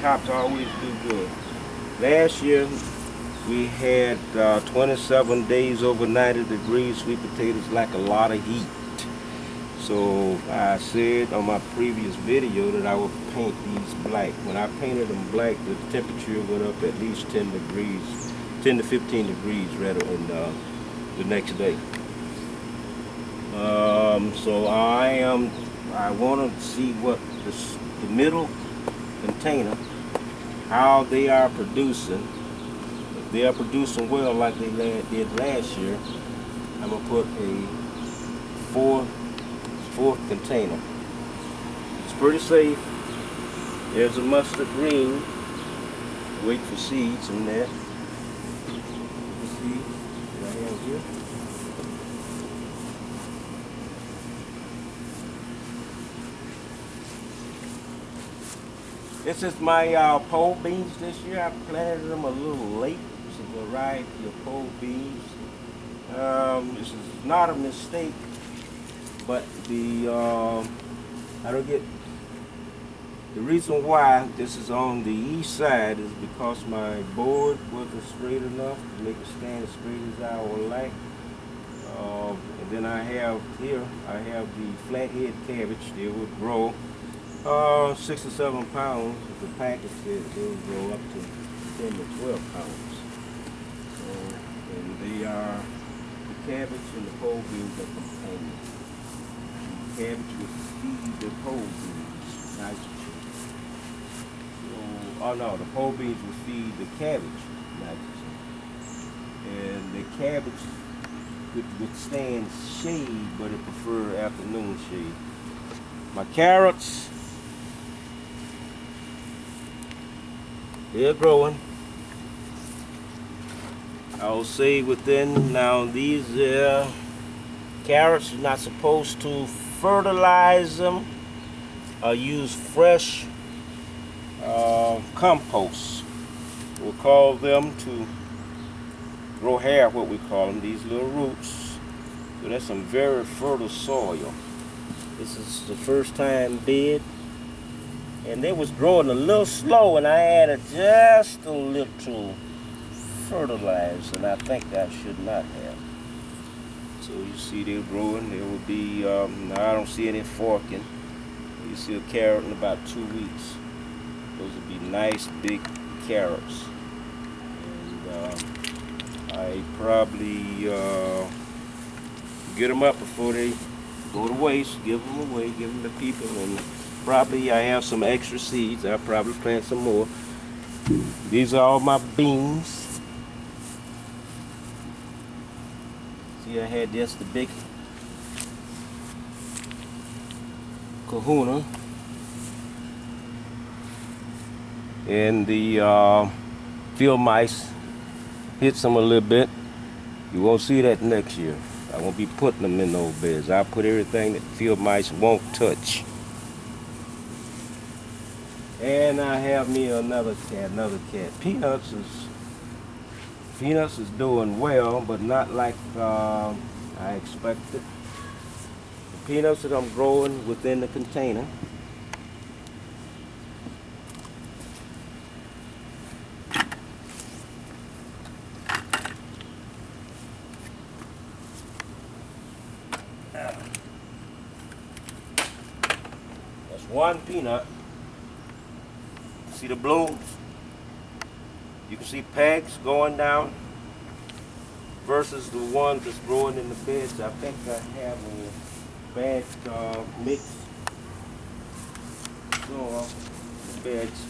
tops always do good. Last year we had 27 days over 90 degrees. Sweet potatoes like a lot of heat. So I said on my previous video that I would paint these black. When I painted them black, the temperature went up at least 10 degrees, 10 to 15 degrees rather in the next day. So I want to see what the middle container, how they are producing. If they are producing well like they did last year, I'm going to put a fourth container. It's pretty safe. There's a mustard green. Wait for seeds in there. The seeds that I have here. This is my pole beans this year. I planted them a little late. It's a variety of pole beans. This is not a mistake, but I don't get the reason why this is on the east side is because my board wasn't straight enough to make it stand as straight as I would like. And then I have the flathead cabbage. They would grow 6 or 7 pounds. The package said they would grow up to 10 to 12 pounds. So, and they are the cabbage and the pole beans are companions. The cabbage will feed the pole beans nitrogen. So, oh no, the pole beans will feed the cabbage nitrogen. And the cabbage could withstand shade, but it prefer afternoon shade. My carrots, they're growing. I'll say within, now these carrots, you're not supposed to fertilize them or use fresh compost. We'll call them to grow hair, what we call them, these little roots. So that's some very fertile soil. This is the first time bed. And they was growing a little slow, and I added just a little fertilizer, and I think I should not have. So you see they're growing. There will be, now I don't see any forking. You see a carrot in about 2 weeks. Those will be nice big carrots. And I probably get them up before they go to waste, give them away, give them to people, and probably I have some extra seeds. I'll probably plant some more. These are all my beans. See, I had just the big kahuna. And the field mice hit some a little bit. You won't see that next year. I won't be putting them in those beds. I'll put everything that field mice won't touch. And I have me another cat. Peanuts is doing well, but not like I expected. The peanuts that I'm growing within the container. That's one peanut. See the blooms? You can see pegs going down versus the ones that's growing in the beds. I think I have a bad mix soil in the beds.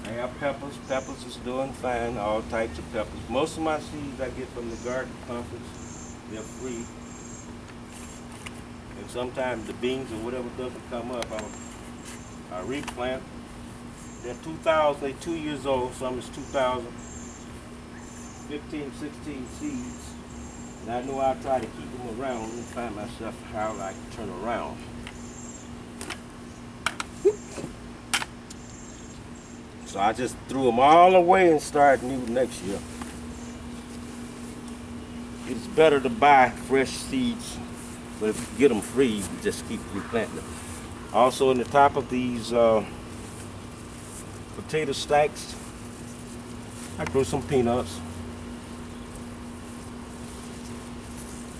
I have peppers. Peppers is doing fine, all types of peppers. Most of my seeds I get from the garden conference. They're free. And sometimes the beans or whatever doesn't come up, I replant. They're 2 years old, some is 2015, 16 seeds. And I know I'll try to keep them around and find myself how I can turn around. So I just threw them all away and started new next year. It's better to buy fresh seeds, but if you get them free, you just keep replanting them. Also, in the top of these potato stacks. I grow some peanuts.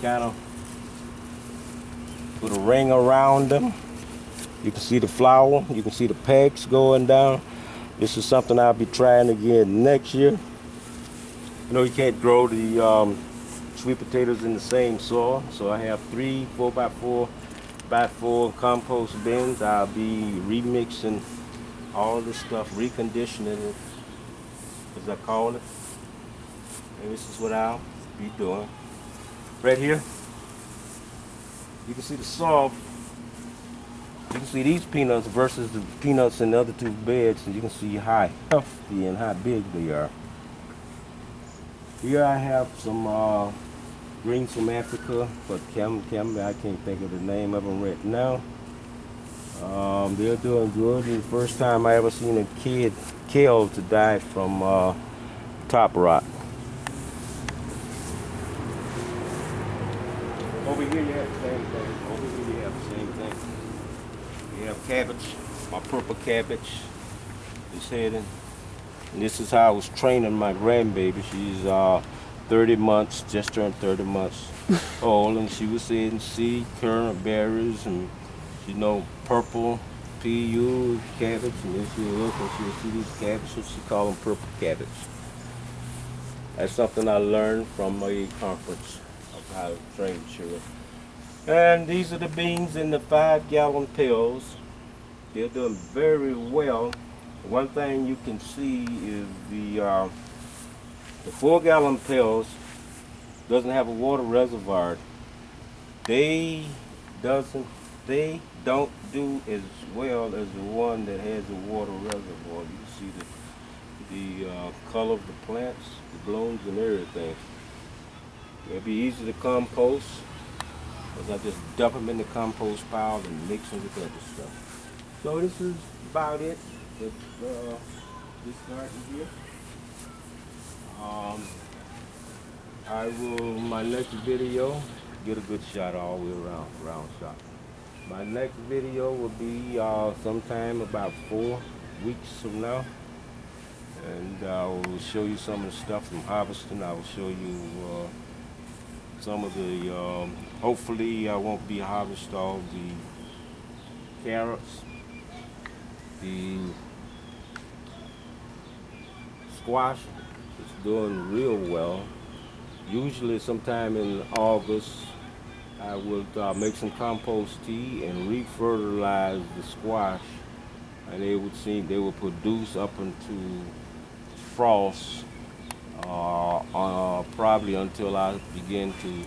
Kind of put a ring around them. You can see the flower. You can see the pegs going down. This is something I'll be trying again next year. You know, you can't grow the sweet potatoes in the same soil, so I have 3 4x4 compost bins. I'll be remixing all this stuff, reconditioning it, as I call it. And this is what I'll be doing. Right here, you can see the soil. You can see these peanuts versus the peanuts in the other 2 beds, and you can see how healthy and how big they are. Here I have some greens from Africa, but I can't think of the name of them right now. They're doing good. It's the first time I ever seen a kale to die from top rot. Over here you have the same thing. Over here you have the same thing. You have cabbage, my purple cabbage is heading. And this is how I was training my grandbaby. She's 30 months, just turned 30 months old, and she was eating seed, kernel, berries, and you know, purple PU cabbage. And then she'll look and she'll see these cabbages. She call them purple cabbage. That's something I learned from a conference of how to train children. And these are the beans in the 5-gallon pails. They're doing very well. One thing you can see is the 4-gallon pails doesn't have a water reservoir. They don't do as well as the one that has a water reservoir. You see the color of the plants, the blooms and everything. It'll be easy to compost, because I just dump them in the compost pile and mix them with other stuff. So this is about it with this garden here. I will, my next video, get a good shot all the way around, round shot. My next video will be sometime about 4 weeks from now. And I will show you some of the stuff from harvesting. I will show you some of the, hopefully I won't be harvesting all the carrots, the squash is doing real well. Usually sometime in August I would make some compost tea and re-fertilize the squash, and they would produce up into frost probably until I begin to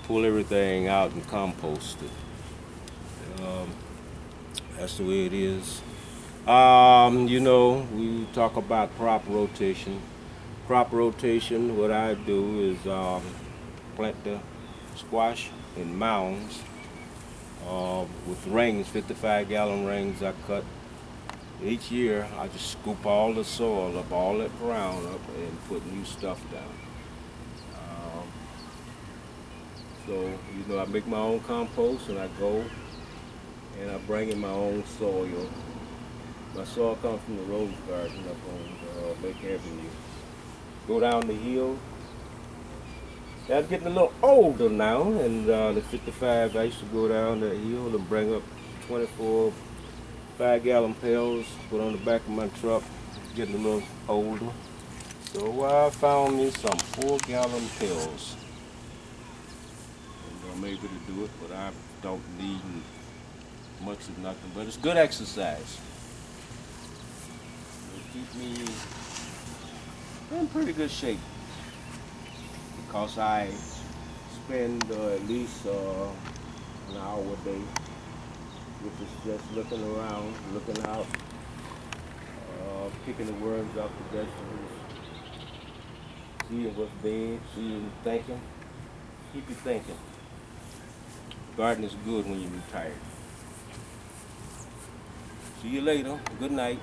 pull everything out and compost it. That's the way it is. You know, we talk about crop rotation. Crop rotation, what I do is plant the squash in mounds with rings, 55-gallon rings I cut. Each year I just scoop all the soil up, all that ground up, and put new stuff down. So, you know, I make my own compost, and I go and I bring in my own soil. My soil comes from the Rose Garden up on Lake Avenue. Go down the hill. I'm getting a little older now, and the 55, I used to go down that hill and bring up 24 5-gallon pails, put on the back of my truck. Getting a little older. So I found me some 4-gallon pails. And I'm able to do it, but I don't need much of nothing, but it's good exercise. It'll keep me in pretty good shape, because I spend at least an hour a day, which is just looking around, looking out, picking the worms off the vegetables, seeing what's dead, seeing, thinking. Keep you thinking. Gardening is good when you're retired. See you later. Good night.